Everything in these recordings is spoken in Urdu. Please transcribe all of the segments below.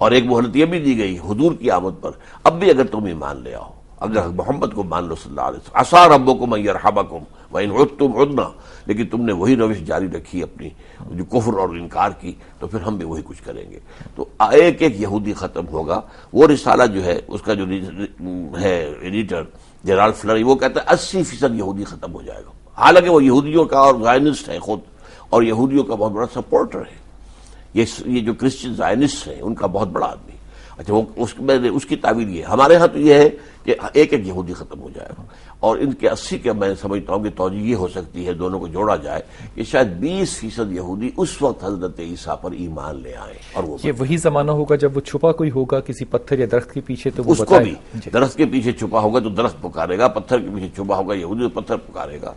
اور ایک مہلت یہ بھی دی گئی حضور کی آمد پر، اب بھی اگر تم ایمان لے آؤ، اگر محمد کو مان لو صلی اللہ علیہ وسلم، عسیٰ ربکم ان یرحمکم وان عدتم عدنا، لیکن تم نے وہی روش جاری رکھی اپنی جو کفر اور انکار کی، تو پھر ہم بھی وہی کچھ کریں گے۔ تو ایک ایک یہودی ختم ہوگا۔ وہ رسالہ جو ہے اس کا جو ہے ایڈیٹر جیرالڈ فلری، وہ کہتا ہے 80% یہودی ختم ہو جائے گا، حالانکہ وہ یہودیوں کا اور زائنسٹ ہے خود، اور یہودیوں کا بہت بڑا سپورٹر ہے۔ یہ جو کرسچن زائنسٹ ہیں ان کا بہت بڑا آدمی۔ اچھا، وہ اس کی تعبیر یہ ہے۔ ہمارے ہاں تو یہ ہے کہ ایک ایک یہودی ختم ہو جائے گا، اور ان کے 80 کے میں سمجھتا ہوں کہ توجہ یہ ہو سکتی ہے، دونوں کو جوڑا جائے کہ شاید 20% یہودی اس وقت حضرت عیسیٰ پر ایمان لے آئیں۔ اور وہ یہ وہی زمانہ ہوگا جب وہ چھپا کوئی ہوگا کسی پتھر یا درخت کے پیچھے، تو وہ اس کو بھی درخت کے پیچھے چھپا ہوگا تو درخت پکارے گا، پتھر کے پیچھے چھپا ہوگا یہودی تو پتھر پکارے گا۔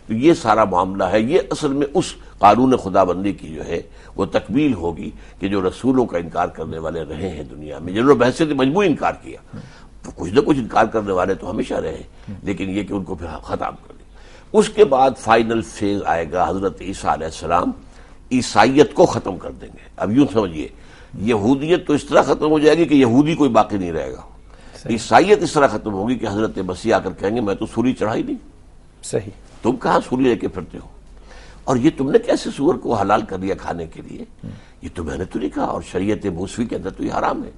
تو یہ سارا معاملہ ہے۔ یہ اصل میں اس قانون خدا بندی کی جو ہے وہ تکمیل ہوگی کہ جو رسولوں کا انکار کرنے والے رہے ہیں دنیا میں، جنہوں نے بحثیت مجموعی انکار کیا، کچھ نہ کچھ انکار کرنے والے تو ہمیشہ رہے، لیکن یہ کہ ان کو پھر ختم کر دیا۔ اس کے بعد فائنل فیز آئے گا، حضرت عیسیٰ علیہ السلام عیسائیت کو ختم کر دیں گے۔ اب یوں سمجھیے، یہودیت تو اس طرح ختم ہو جائے گی کہ یہودی کوئی باقی نہیں رہے گا، عیسائیت اس طرح ختم ہوگی کہ حضرت مسیح آ کر کہیں گے میں تو سولی چڑھائی نہیں، صحیح، تم کہاں سولی لے کے پھرتے ہو، اور یہ تم نے کیسے سور کو حلال کر دیا کھانے کے لیے، یہ تو میں نے تو نہیں کہا، اور شریعت موسوی کے اندر تو یہ حرام ہے۔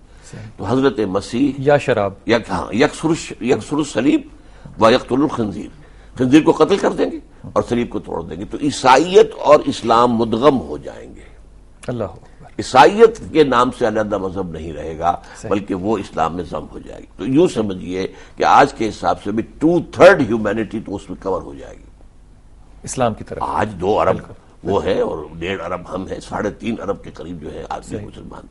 تو حضرت مسیح یا شراب یکسر الصلیب و یقتل الخنزیر، خنزیر کو قتل کر دیں گے اور صلیب کو توڑ دیں گے، تو عیسائیت اور اسلام مدغم ہو جائیں گے۔ اللہ، عیسائیت کے نام سے علیحدہ مذہب نہیں رہے گا، بلکہ وہ اسلام میں ضم ہو جائے گی۔ تو یوں سمجھیے کہ آج کے حساب سے بھی 2/3 ہیومینٹی تو اس میں کور ہو جائے گی اسلام کی طرف۔ آج 2 ارب وہ ہے اور 1.5 ارب ہم ہیں، 3.5 ارب کے قریب جو ہے آدمی مسلمان۔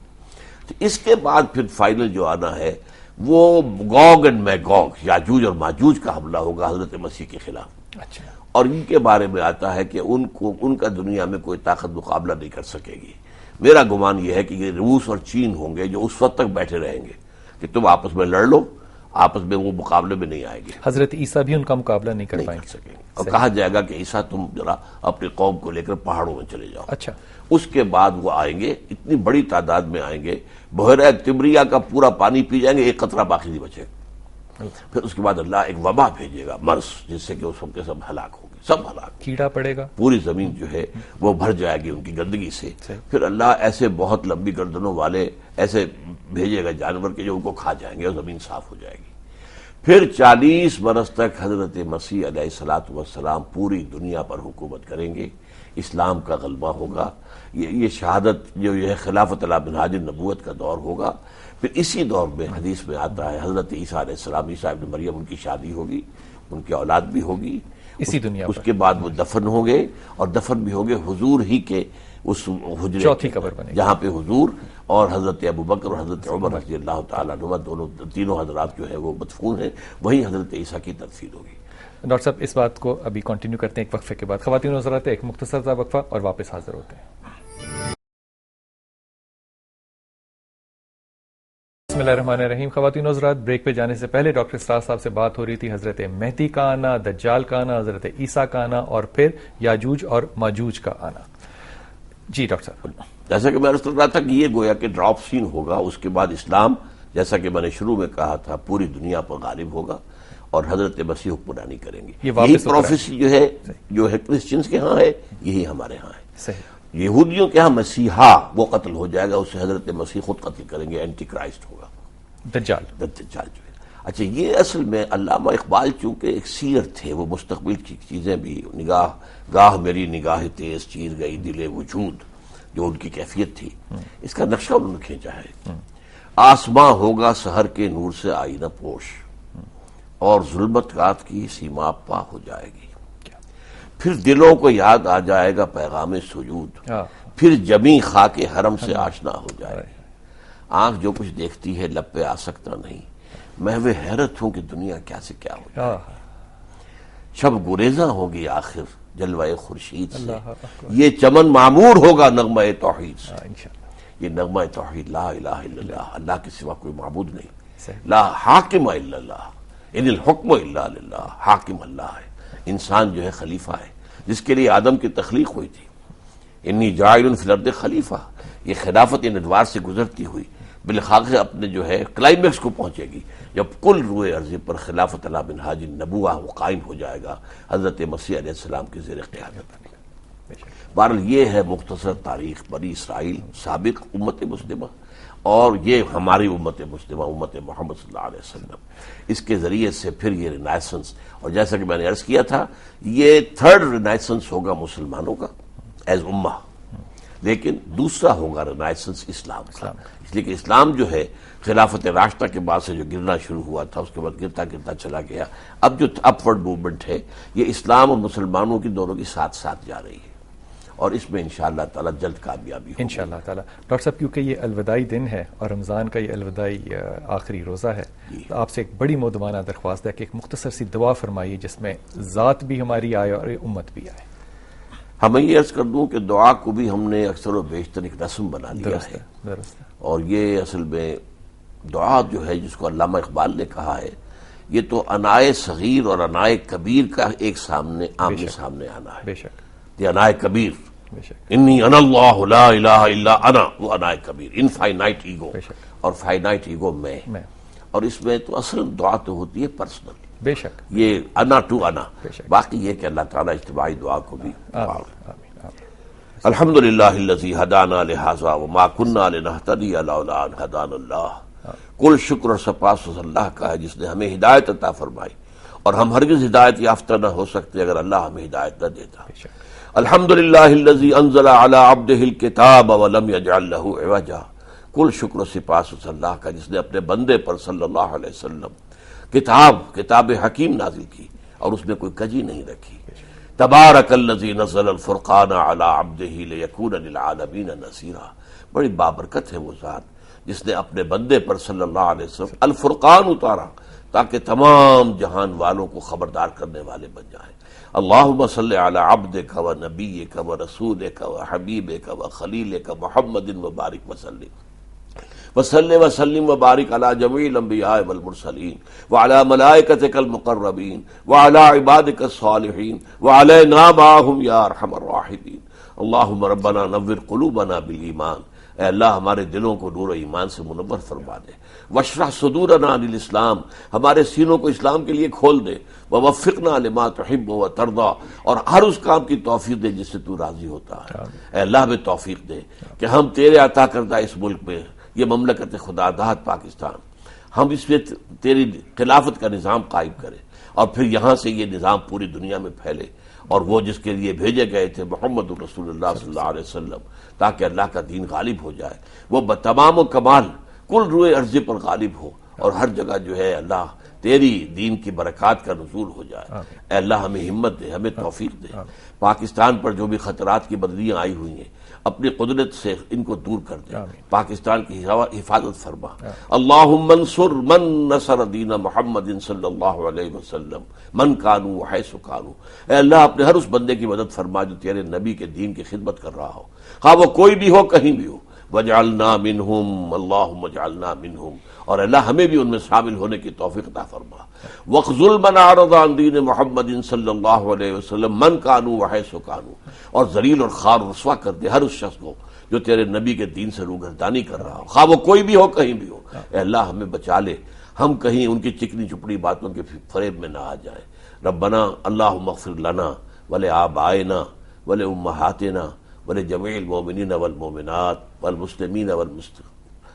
تو اس کے بعد پھر فائنل جو آنا ہے وہ گوگ اینڈ میگوگ، یاجوج اور ماجوج کا حملہ ہوگا حضرت مسیح کے خلاف۔ اچھا، اور ان کے بارے میں آتا ہے کہ ان کا دنیا میں کوئی طاقت مقابلہ نہیں کر سکے گی۔ میرا گمان یہ ہے کہ یہ روس اور چین ہوں گے جو اس وقت تک بیٹھے رہیں گے کہ تم آپس میں لڑ لو، آپس میں وہ مقابلے میں نہیں آئے گے، حضرت عیسیٰ بھی ان کا مقابلہ نہیں کر پائیں سکیں گے، اور کہا جائے گا کہ عیسیٰ تم ذرا اپنی قوم کو لے کر پہاڑوں میں چلے جاؤ۔ اچھا، اس کے بعد وہ آئیں گے، اتنی بڑی تعداد میں آئیں گے، بحیرہ تبریہ کا پورا پانی پی جائیں گے، ایک قطرہ باقی نہیں بچے گا۔ پھر اس کے بعد اللہ ایک وبا بھیجے گا، مرض، جس سے کہ وہ سب کے سب ہلاک ہوں گے، سب ہلاک، کیڑا پڑے گا، پوری زمین جو ہے وہ بھر جائے گی ان کی گندگی سے۔ پھر اللہ ایسے بہت لمبی گردنوں والے ایسے بھیجے گا جانور کے جو ان کو کھا جائیں گے اور زمین صاف ہو جائے گی۔ پھر 40 برس تک حضرت مسیح علیہ الصلوۃ والسلام پوری دنیا پر حکومت کریں گے، اسلام کا غلبہ ہوگا۔ یہ شہادت جو یہ خلافت علی منہاج النبوت کا دور ہوگا۔ پھر اسی دور میں حدیث میں آتا ہے حضرت عیسیٰ علیہ السلام، عیسیٰ ابن مریم، ان کی شادی ہوگی، ان کی اولاد بھی ہوگی اسی دنیا پر۔ اس کے بعد وہ دفن ہوں گے، اور دفن بھی ہوں گے حضور ہی کے اس حجرے چوتھی قبر بنے گی جہاں پہ حضور اور حضرت ابوبکر اور حضرت عمر رضی اللہ تعالیٰ عنہما تینوں حضرات جو ہے وہ مدفون ہیں، وہی حضرت عیسیٰ کی تدفین ہوگی۔ ڈاکٹر صاحب اس بات کو ابھی کنٹینیو کرتے ہیں ایک وقفے کے بعد۔ خواتین و حضرات، ایک مختصر سا وقفہ اور واپس حاضر ہوتے ہیں۔ بسم اللہ الرحمن الرحیم۔ خواتین و حضرات، بریک پہ جانے سے پہلے ڈاکٹر اسرار صاحب سے بات ہو رہی تھی حضرت مہدی کا آنا، دجال کا آنا، حضرت عیسیٰ کا آنا، اور پھر یاجوج اور ماجوج کا آنا۔ جی ڈاکٹر صاحب، جیسا کہ میں عرض کر رہا تھا کہ یہ گویا کہ ڈراپ سین ہوگا، اس کے بعد اسلام جیسا کہ میں نے شروع میں کہا تھا پوری دنیا پر غالب ہوگا اور حضرت مسیح حکمرانی کریں گے۔ یہی پروفیسی جو ہے کرسچنز کے ہاں ہے، یہی ہمارے ہاں ہے۔ صحیح۔ یہودیوں کے ہاں مسیحا وہ قتل ہو جائے گا، اسے حضرت مسیح خود قتل کریں گے، اینٹی کرائسٹ ہوگا، دجال جو ہے۔ اچھا، یہ اصل میں علامہ اقبال چونکہ ایک سیر تھے، وہ مستقبل کی چیزیں بھی گاہ میری نگاہ تیز چیر گئی دل وجود، جو ان کی کیفیت تھی، اس کا نقشہ انہوں نے کھینچا ہے۔ آسماں ہوگا سحر کے نور سے آئینہ پوش، اور ظلمت رات کی سیما پا ہو جائے گی، پھر دلوں کو یاد آ جائے گا پیغام سجود، پھر جمی خاک حرم سے آشنا ہو جائے گی۔ آنکھ جو کچھ دیکھتی ہے لب پہ آ سکتا نہیں، محو حیرت ہوں کہ دنیا کیا سے کیا ہو جائے، شب گریزاں ہوگی آخر جلوہ خورشید سے، یہ چمن معمور ہوگا نغمہ توحید سے۔ یہ نغمہ توحید، لا الہ الا اللہ، اللہ کے سوا کوئی معبود نہیں، لا حاکم الا اللہ، ان الحکم الا للہ، حاکم اللہ ہے۔ انسان جو ہے خلیفہ ہے، جس کے لیے آدم کی تخلیق ہوئی تھی، انی جاعل فی الارض خلیفہ، یہ خلافت ان ادوار سے گزرتی ہوئی بالخاص اپنے جو ہے کلائمیکس کو پہنچے گی جب کل روئے ارضی پر خلافت علی منہاج النبوہ وہ قائم ہو جائے گا حضرت مسیح علیہ السلام کی زیر قیادت۔ بہرحال یہ ہے مختصر تاریخ بنی اسرائیل سابق امت مسلمہ، اور یہ ہماری امت مسلمہ امت محمد صلی اللہ علیہ وسلم، اس کے ذریعے سے پھر یہ رینائسنس، اور جیسا کہ میں نے عرض کیا تھا یہ تھرڈ رینائسنس ہوگا مسلمانوں کا ایز امہ، لیکن دوسرا ہوگا رینائسنس اسلام کا، اس لیے کہ اسلام جو ہے خلافت راشدہ کے بعد سے جو گرنا شروع ہوا تھا اس کے بعد گرتا گرتا چلا گیا، اب جو اپورڈ موومنٹ ہے یہ اسلام اور مسلمانوں کی دونوں کی ساتھ ساتھ جا رہی ہے، اور اس میں انشاءاللہ تعالی جلد کامیابی ہوگی انشاءاللہ تعالی۔ ڈاکٹر صاحب کیونکہ یہ الوداعی دن ہے اور رمضان کا یہ الوداعی آخری روزہ ہے، تو آپ سے ایک بڑی مودبانہ درخواست ہے کہ ایک مختصر سی دعا فرمائیے جس میں ذات بھی ہماری آئے اور امت بھی آئے۔ ہمیں یہ عرض کر دوں کہ دعا کو بھی ہم نے اکثر و بیشتر ایک رسم بنا لیا ہے، درست ہے، اور یہ اصل میں دعا جو ہے جس کو علامہ اقبال نے کہا ہے یہ تو انائے صغیر اور انائے کبیر کا ایک سامنے آمنے سامنے آنا ہے۔ بے شک، یہ انائے کبیر، بے شک، انی انا اللہ لا الہ الا انا، وہ انائے کبیر، انفائنائٹ ایگو، بے شک، اور فائنائٹ ایگو میں، اور اس میں تو اصل دعا تو ہوتی ہے پرسنل، بے شک، یہ انا ٹو انا، بے شک، باقی یہ کہ اللہ تعالیٰ اجتماعی دعا کو بھی آمین آمین آمین۔ الحمدللہ الذی ہدانا لہذا وما کننا لنہتدی لولا ان ہدانا اللہ، کل شکر اور سپاس اس اللہ کا ہے جس نے ہمیں ہدایت عطا فرمائی، اور ہم ہرگز ہدایت یافتہ نہ ہو سکتے اگر اللہ ہمیں ہدایت نہ دیتا۔ بے شک، الحمدللہ الذی انزل علی عبدہ الکتاب ولم یجعل لہ عوجا، کل شکر و سپاس اس اللہ کا جس نے اپنے بندے پر صلی اللہ علیہ وسلم کتاب حکیم نازل کی اور اس میں کوئی کجی نہیں رکھی۔ تبارک الذی نزل الفرقان علی عبدہ لیکون للعالمین نذیرا، بڑی بابرکت ہے وہ ذات جس نے اپنے بندے پر صلی اللہ علیہ وسلم الفرقان اتارا تاکہ تمام جہان والوں کو خبردار کرنے والے بن جائیں۔ اللہم صلی علی عبدک و نبیک و رسولک و حبیبک و خلیلک محمد وبارک وسلم وصلی وسلم وبارک علی جمیع الانبیاء والمرسلین وعلی ملائکتک المقربین وعلی عبادک الصالحین وعلینا معہم یا ارحم الراحمین۔ اللہم ربنا نور قلوبنا بالایمان، اے اللہ ہمارے دلوں کو نور و ایمان سے منور فرما دے، واشرح صدورنا للاسلام، ہمارے سینوں کو اسلام کے لیے کھول دے، ووفقنا لما تحب وترضى، اور ہر اس کام کی توفیق دے جس سے تو راضی ہوتا ہے۔ اے اللہ ہمیں توفیق دے کہ ہم تیرے عطا کردہ اس ملک میں، یہ مملکت خدا داد پاکستان، ہم اس میں تیری خلافت کا نظام قائم کریں، اور پھر یہاں سے یہ نظام پوری دنیا میں پھیلے، اور وہ جس کے لیے بھیجے گئے تھے محمد رسول اللہ صلی اللہ علیہ وسلم، تاکہ اللہ کا دین غالب ہو جائے، وہ بتمام و کمال کل روئے ارضی پر غالب ہو، اور ہر جگہ جو ہے اللہ تیری دین کی برکات کا نزول ہو جائے۔ اے اللہ ہمیں ہمت دے، ہمیں توفیق دے، پاکستان پر جو بھی خطرات کی بدلیاں آئی ہوئی ہیں اپنی قدرت سے ان کو دور کر دے، پاکستان کی حفاظت فرما۔ اللہم انصر من نصر دین محمد صلی اللہ علیہ وسلم من کانوا حیث کانوا، اے اللہ اپنے ہر اس بندے کی مدد فرما جو تیرے نبی کے دین کی خدمت کر رہا ہو، خواہ وہ کوئی بھی ہو کہیں بھی ہو۔ وجعلنا منہم، اللہم اجعلنا منہم، اور اللہ ہمیں بھی ان میں شامل ہونے کی توفیق عطا فرما۔ وخذل من اعرض عن دین محمد صلی اللہ علیہ وسلم من کانوا وحیث کانوا، اور ذلیل اور خوار و رسوا کر دے ہر اس شخص کو جو تیرے نبی کے دین سے روگردانی کر رہا ہو، خواہ وہ کوئی بھی ہو کہیں بھی ہو۔ اے اللہ ہمیں بچا لے، ہم کہیں ان کی چکنی چپڑی باتوں کے فریب میں نہ آ جائیں۔ ربنا اللہم اغفر لنا ولآبائنا ولأمہاتنا ولجمیع المؤمنین والمؤمنات والمسلمین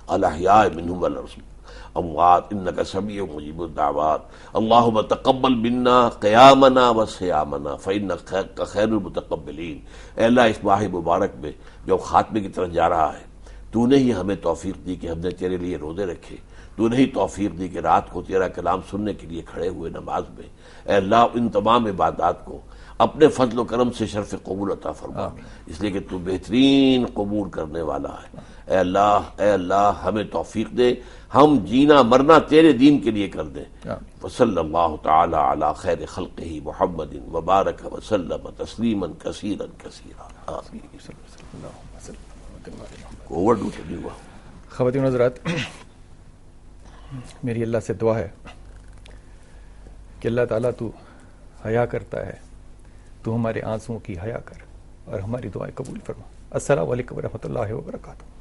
الاحیاء منہم والاموات انک سمیع مجیب الدعوات۔ اللہم تقبل منا قیامنا وصیامنا فانک خیر المتقبلین۔ اے اللہ اس ماہ مبارک میں جو خاتمے کی طرف جا رہا ہے تو نے ہی ہمیں توفیق دی کہ ہم نے تیرے لیے روزے رکھے، تو نے ہی توفیق دی کہ رات کو تیرا کلام سننے کے لیے کھڑے ہوئے نماز میں۔ اے اللہ ان تمام عبادات کو اپنے فضل و کرم سے شرف قبول عطا فرما، اس لیے کہ تو بہترین قبول کرنے والا ہے۔ اے اللہ ہمیں توفیق دے، ہم جینا مرنا تیرے دین کے لیے کر دیں۔ وصلی اللہ تعالی علی خیر خلقہ محمد وبارک وسلم تسلیما کثیرا کثیرا آمین۔ اوور ڈو تو نہیں ہوا۔ خواتین و حضرات، میری اللہ سے دعا ہے کہ اللہ تعالیٰ تو حیا کرتا ہے، تو ہمارے آنسوؤں کی حیا کر اور ہماری دعائیں قبول فرما۔ السلام علیکم ورحمۃ اللہ وبرکاتہ۔